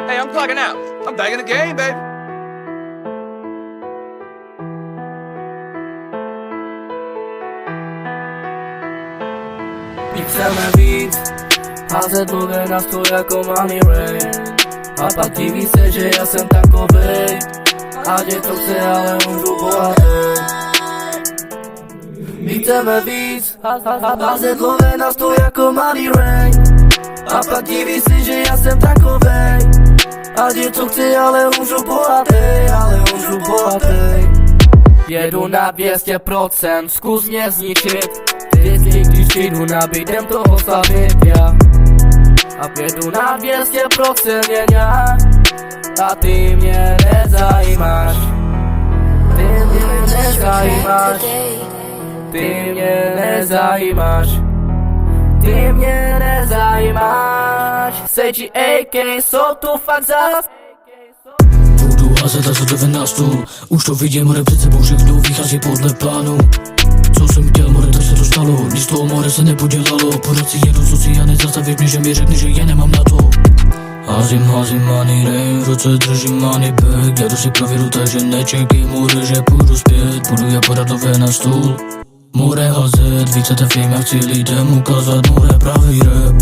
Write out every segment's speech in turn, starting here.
Hey, I'm plugging out. I'm back in the game, baby. I chceme víc, házet dluhy na stůl jako money rain. A pak diví se, že já jsem takovej, ať je to chce, ale umřu bohatý. My chceme víc, házet dluhy na stůl jako money rain. A pak diví se, že já jsem takovej, ať je to chce, ale umřu bohatý. Jedu na 200%, zkus mě zničit. Vždycky, když přijdu nabít, jdem toho slavit já. A jedu na 200% jen a ty mě nezajímáš. Ty mě nezajímáš. Ty mě nezajímáš. Ty mě nezajímáš. Sejči AK, jsou tu fakt zas. Budu házet a zadove na stůl. Už to vidím, more před sebou všechno vychází podle plánu. Co jsem chtěl, more, tak se to stalo. Nic toho, more, se nepodělalo. Pořád si jedu, co si já nezastavíš mě, že mi řekni, že já nemám na to. Házím money rain, v ruce držím money bag. Jdu si prověru, takže nečekej, more, že půjdu zpět. Budu já podat nové na stůl. More házet, více ta fame, já chci lidem ukázat, more, pravý rap.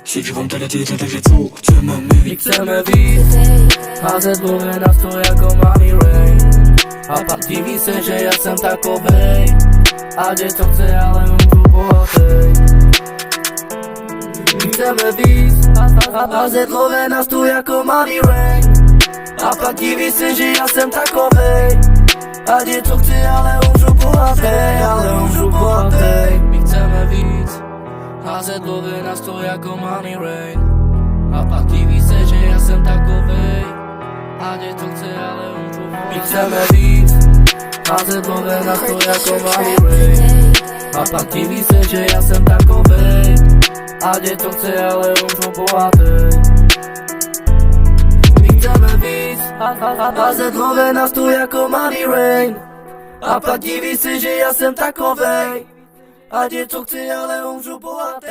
Siedzi wam tyle, takže co chceme my? My chceme víc, házet dluhy na stůl jako money rain. A pak diví se, že já jsem takovej, ať je to chce, ale umřu bohatý. My chceme víc, házet dluhy na stůl jako money rain. A pak diví se, že já jsem takovej, ať je to chce, ale umřu bohatý. My chceme víc, házet dluhy na stůl jako money rain. A pak diví se, že já jsem takovej, ať je to chce, ale umřu bohatý. My chceme víc, házet dluhy na stůl jako money rain. A pak diví se, že já jsem takovej, ať je to chce, ale umřu bohatý. My chceme víc, házet dluhy na stůl jako money rain. A pak diví se, že já jsem takovej, ať je to chce, ale umřu bohatý.